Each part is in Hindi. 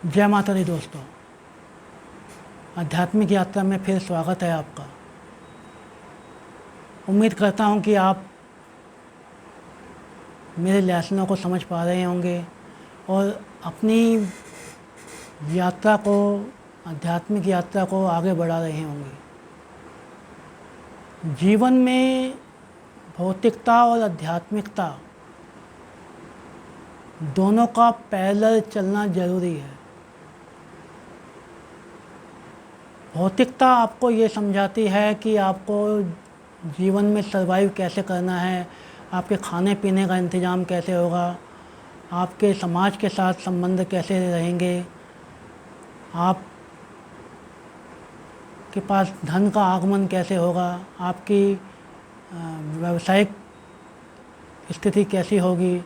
जय माता दी दोस्तों, आध्यात्मिक यात्रा में फिर स्वागत है आपका। उम्मीद करता हूँ कि आप मेरे लेसनों को समझ पा रहे होंगे और अपनी यात्रा को, आध्यात्मिक यात्रा को आगे बढ़ा रहे होंगे। जीवन में भौतिकता और आध्यात्मिकता दोनों का पैरेलल चलना ज़रूरी है। भौतिकता आपको ये समझाती है कि आपको जीवन में सर्वाइव कैसे करना है, आपके खाने पीने का इंतज़ाम कैसे होगा, आपके समाज के साथ संबंध कैसे रहेंगे, आप के पास धन का आगमन कैसे होगा, आपकी व्यावसायिक स्थिति कैसी होगी,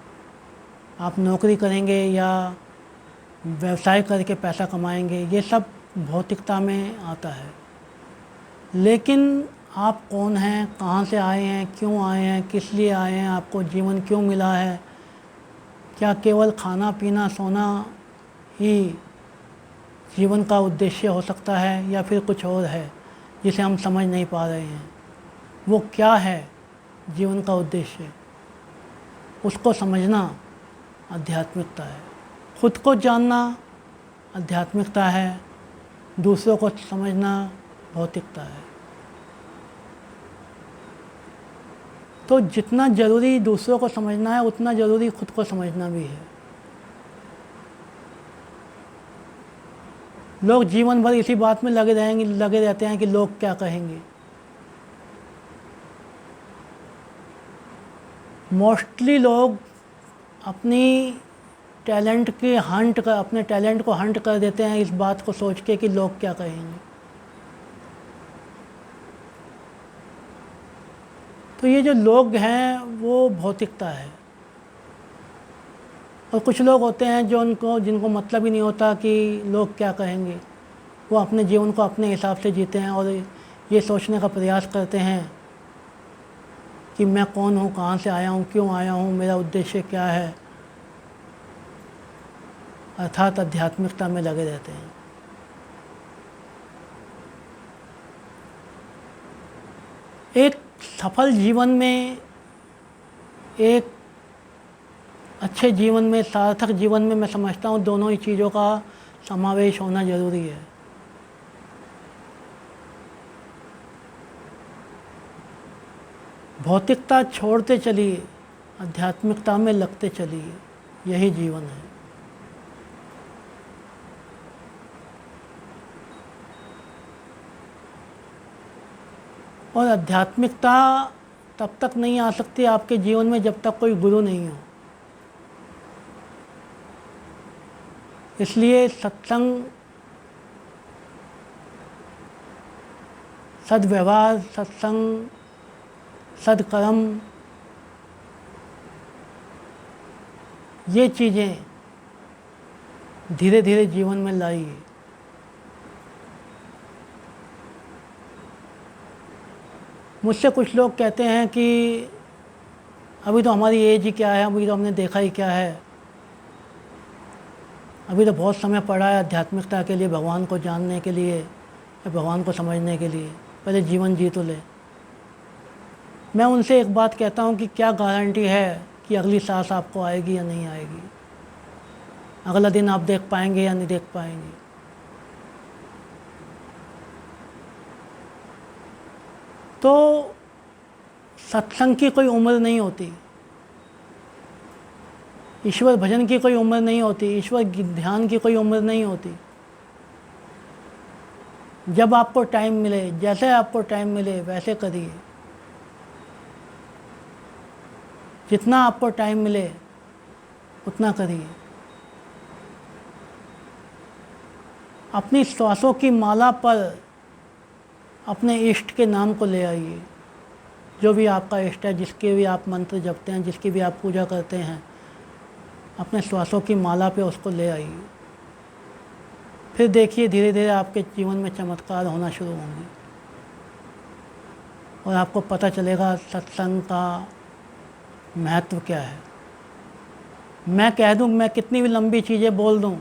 आप नौकरी करेंगे या व्यवसाय करके पैसा कमाएंगे, ये सब भौतिकता में आता है। लेकिन आप कौन हैं, कहाँ से आए हैं, क्यों आए हैं, किस लिए आए हैं, आपको जीवन क्यों मिला है, क्या केवल खाना पीना सोना ही जीवन का उद्देश्य हो सकता है या फिर कुछ और है जिसे हम समझ नहीं पा रहे हैं। वो क्या है जीवन का उद्देश्य, उसको समझना आध्यात्मिकता है। खुद को जानना आध्यात्मिकता है, दूसरों को समझना भौतिकता है। तो जितना ज़रूरी दूसरों को समझना है उतना ज़रूरी खुद को समझना भी है। लोग जीवन भर इसी बात में लगे रहते हैं कि लोग क्या कहेंगे। मोस्टली लोग अपने टैलेंट को हंट कर देते हैं इस बात को सोच के कि लोग क्या कहेंगे। तो ये जो लोग हैं वो भौतिकता है। और कुछ लोग होते हैं जिनको मतलब ही नहीं होता कि लोग क्या कहेंगे। वो अपने जीवन को अपने हिसाब से जीते हैं और ये सोचने का प्रयास करते हैं कि मैं कौन हूँ, कहाँ से आया हूँ, क्यों आया हूँ, मेरा उद्देश्य क्या है, अर्थात आध्यात्मिकता में लगे रहते हैं। एक सफल जीवन में, एक अच्छे जीवन में, सार्थक जीवन में मैं समझता हूँ दोनों ही चीज़ों का समावेश होना ज़रूरी है। भौतिकता छोड़ते चलिए, आध्यात्मिकता में लगते चलिए, यही जीवन है। और आध्यात्मिकता तब तक नहीं आ सकती आपके जीवन में जब तक कोई गुरु नहीं हो। इसलिए सत्संग, सद्व्यवहार, सत्संग, सद्कर्म, ये चीज़ें धीरे धीरे जीवन में लाइए। मुझसे कुछ लोग कहते हैं कि अभी तो हमारी एज ही क्या है, अभी तो हमने देखा ही क्या है, अभी तो बहुत समय पड़ा है आध्यात्मिकता के लिए, भगवान को जानने के लिए या भगवान को समझने के लिए, पहले जीवन जी तो ले। मैं उनसे एक बात कहता हूँ कि क्या गारंटी है कि अगली सांस आपको आएगी या नहीं आएगी, अगला दिन आप देख पाएंगे या नहीं देख पाएंगे। तो सत्संग की कोई उम्र नहीं होती, ईश्वर भजन की कोई उम्र नहीं होती, ईश्वर ध्यान की कोई उम्र नहीं होती। जब आपको टाइम मिले, जैसे आपको टाइम मिले वैसे करिए। जितना आपको टाइम मिले उतना करिए। अपनी श्वासों की माला पर अपने इष्ट के नाम को ले आइए। जो भी आपका इष्ट है, जिसके भी आप मंत्र जपते हैं, जिसकी भी आप पूजा करते हैं, अपने श्वासों की माला पे उसको ले आइए। फिर देखिए धीरे धीरे आपके जीवन में चमत्कार होना शुरू होंगे और आपको पता चलेगा सत्संग का महत्व क्या है। मैं कह दूं, मैं कितनी भी लंबी चीज़ें बोल दूं,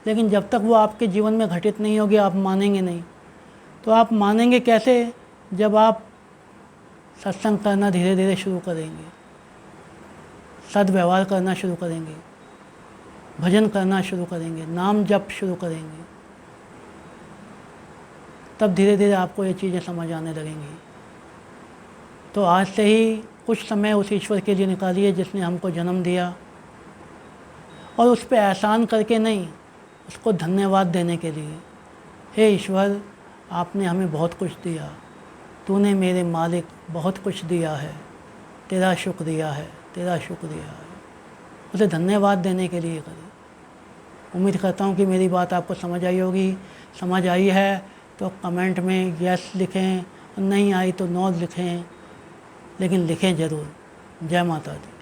लेकिन जब तक वो आपके जीवन में घटित नहीं होगी आप मानेंगे नहीं। तो आप मानेंगे कैसे? जब आप सत्संग करना धीरे धीरे शुरू करेंगे, सद्व्यवहार करना शुरू करेंगे, भजन करना शुरू करेंगे, नाम जप शुरू करेंगे, तब धीरे धीरे आपको ये चीज़ें समझ आने लगेंगी। तो आज से ही कुछ समय उस ईश्वर के लिए निकालिए जिसने हमको जन्म दिया, और उस पर एहसान करके नहीं, उसको धन्यवाद देने के लिए। हे ईश्वर, आपने हमें बहुत कुछ दिया, तूने मेरे मालिक बहुत कुछ दिया है, तेरा शुक्रिया है, तेरा शुक्रिया है। उसे धन्यवाद देने के लिए करें। उम्मीद करता हूँ कि मेरी बात आपको समझ आई होगी। समझ आई है तो कमेंट में यस लिखें, और नहीं आई तो नो लिखें, लेकिन लिखें ज़रूर। जय माता दी।